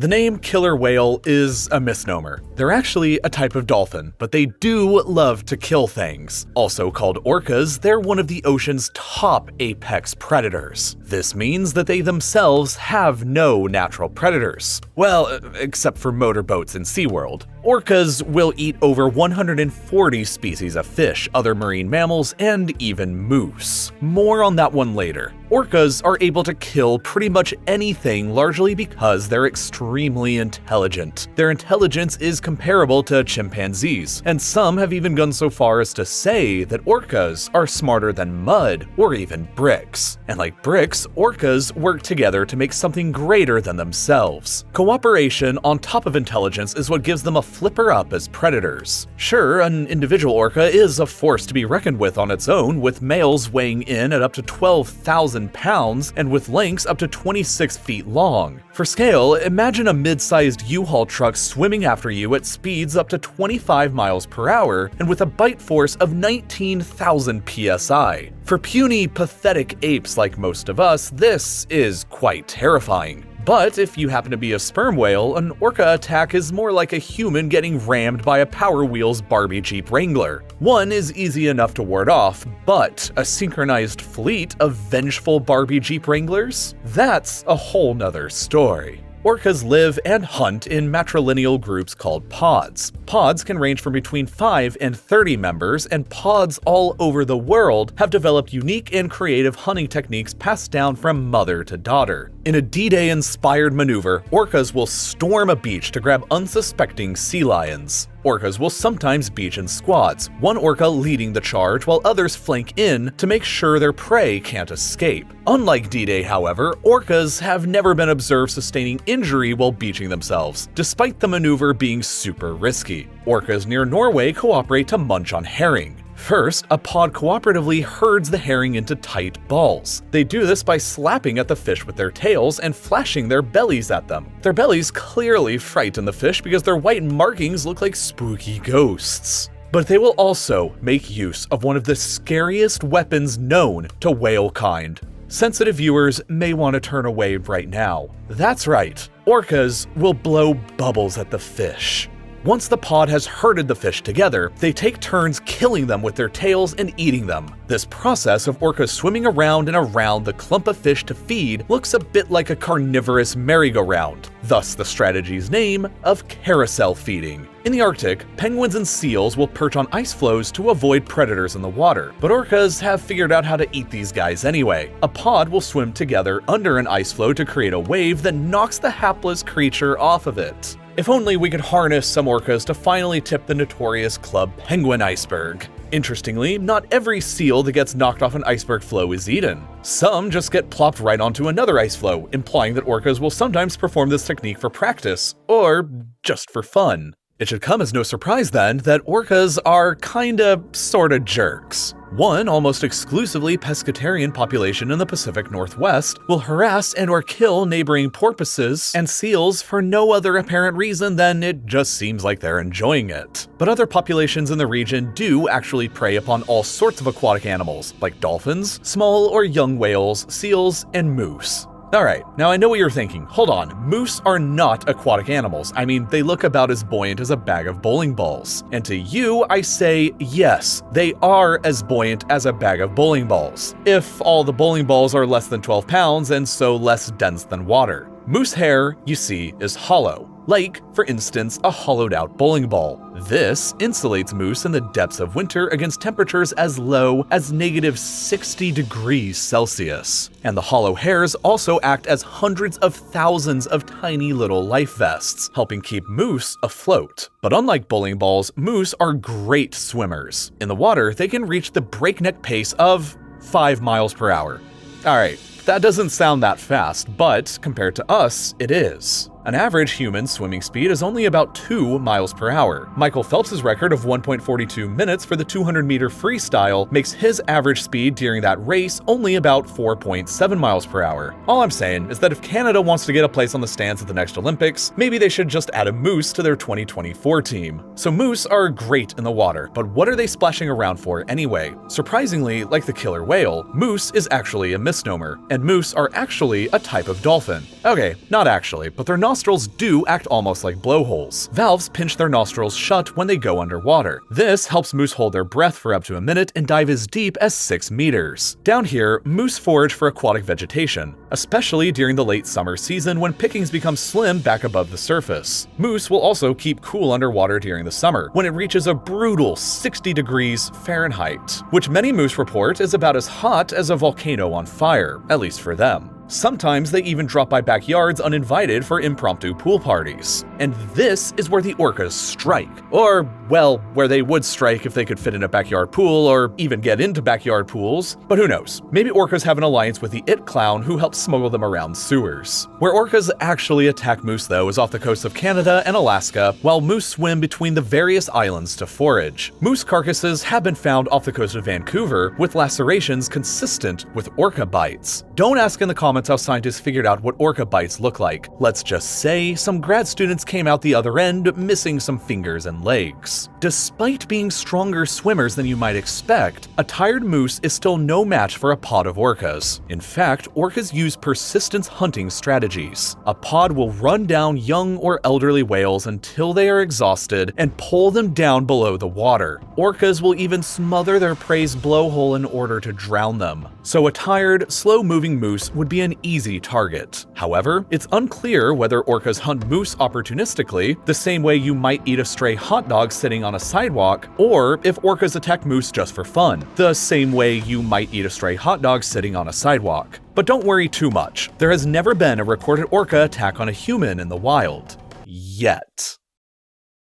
The name killer whale is a misnomer. They're actually a type of dolphin, but they do love to kill things. Also called orcas, they're one of the ocean's top apex predators. This means that they themselves have no natural predators. Well, except for motorboats in SeaWorld. Orcas will eat over 140 species of fish, other marine mammals, and even moose. More on that one later. Orcas are able to kill pretty much anything largely because they're extremely intelligent. Their intelligence is comparable to chimpanzees, and some have even gone so far as to say that orcas are smarter than mud or even bricks. And like bricks, orcas work together to make something greater than themselves. Cooperation on top of intelligence is what gives them a flipper up as predators. Sure, an individual orca is a force to be reckoned with on its own, with males weighing in at up to 12,000 pounds and with lengths up to 26 feet long. For scale, imagine a mid-sized U-Haul truck swimming after you at speeds up to 25 miles per hour and with a bite force of 19,000 psi. For puny, pathetic apes like most of us, this is quite terrifying. But if you happen to be a sperm whale, an orca attack is more like a human getting rammed by a Power Wheels Barbie Jeep Wrangler. One is easy enough to ward off, but a synchronized fleet of vengeful Barbie Jeep Wranglers? That's a whole nother story. Orcas live and hunt in matrilineal groups called pods. Pods can range from between 5 and 30 members, and pods all over the world have developed unique and creative hunting techniques passed down from mother to daughter. In a D-Day inspired maneuver, orcas will storm a beach to grab unsuspecting sea lions. Orcas will sometimes beach in squads, one orca leading the charge while others flank in to make sure their prey can't escape. Unlike D-Day, however, orcas have never been observed sustaining injury while beaching themselves, despite the maneuver being super risky. Orcas near Norway cooperate to munch on herring. First, a pod cooperatively herds the herring into tight balls. They do this by slapping at the fish with their tails and flashing their bellies at them. Their bellies clearly frighten the fish because their white markings look like spooky ghosts. But they will also make use of one of the scariest weapons known to whale kind. Sensitive viewers may want to turn away right now. That's right, orcas will blow bubbles at the fish. Once the pod has herded the fish together, they take turns killing them with their tails and eating them. This process of orcas swimming around and around the clump of fish to feed looks a bit like a carnivorous merry-go-round, thus the strategy's name of carousel feeding. In the Arctic, penguins and seals will perch on ice floes to avoid predators in the water, but orcas have figured out how to eat these guys anyway. A pod will swim together under an ice floe to create a wave that knocks the hapless creature off of it. If only we could harness some orcas to finally tip the notorious club penguin iceberg. Interestingly, not every seal that gets knocked off an iceberg floe is eaten. Some just get plopped right onto another ice floe, implying that orcas will sometimes perform this technique for practice, or just for fun. It should come as no surprise then that orcas are sorta jerks. One almost exclusively pescatarian population in the Pacific Northwest will harass and or kill neighboring porpoises and seals for no other apparent reason than it just seems like they're enjoying it. But other populations in the region do actually prey upon all sorts of aquatic animals, like dolphins, small or young whales, seals, and moose. Alright, now I know what you're thinking. Hold on, moose are not aquatic animals. I mean, they look about as buoyant as a bag of bowling balls. And to you, I say, yes, they are as buoyant as a bag of bowling balls. If all the bowling balls are less than 12 pounds and so less dense than water. Moose hair, you see, is hollow. Like, for instance, a hollowed out bowling ball. This insulates moose in the depths of winter against temperatures as low as -60 degrees Celsius. And the hollow hairs also act as hundreds of thousands of tiny little life vests, helping keep moose afloat. But unlike bowling balls, moose are great swimmers. In the water, they can reach the breakneck pace of 5 miles per hour. Alright, that doesn't sound that fast, but compared to us, it is. An average human swimming speed is only about 2 miles per hour. Michael Phelps' record of 1.42 minutes for the 200-meter freestyle makes his average speed during that race only about 4.7 miles per hour. All I'm saying is that if Canada wants to get a place on the stands at the next Olympics, maybe they should just add a moose to their 2024 team. So moose are great in the water, but what are they splashing around for anyway? Surprisingly, like the killer whale, moose is actually a misnomer, and moose are actually a type of dolphin. Okay, not actually, but their nostrils nostrils do act almost like blowholes. Valves pinch their nostrils shut when they go underwater. This helps moose hold their breath for up to a minute and dive as deep as 6 meters. Down here, moose forage for aquatic vegetation, especially during the late summer season when pickings become slim back above the surface. Moose will also keep cool underwater during the summer, when it reaches a brutal 60 degrees Fahrenheit, which many moose report is about as hot as a volcano on fire, at least for them. Sometimes they even drop by backyards uninvited for impromptu pool parties. And this is where the orcas strike. Or, well, where they would strike if they could fit in a backyard pool or even get into backyard pools. But who knows? Maybe orcas have an alliance with the It Clown who helps smuggle them around sewers. Where orcas actually attack moose though is off the coast of Canada and Alaska, while moose swim between the various islands to forage. Moose carcasses have been found off the coast of Vancouver with lacerations consistent with orca bites. Don't ask in the comments how scientists figured out what orca bites look like. Let's just say some grad students came out the other end missing some fingers and legs. Despite being stronger swimmers than you might expect, a tired moose is still no match for a pod of orcas. In fact, orcas use persistence hunting strategies. A pod will run down young or elderly whales until they are exhausted and pull them down below the water. Orcas will even smother their prey's blowhole in order to drown them. So a tired, slow-moving moose would be an easy target. However, it's unclear whether orcas hunt moose opportunistically, the same way you might eat a stray hot dog sitting on a sidewalk, or if orcas attack moose just for fun, the same way you might eat a stray hot dog sitting on a sidewalk. But don't worry too much. There has never been a recorded orca attack on a human in the wild. Yet.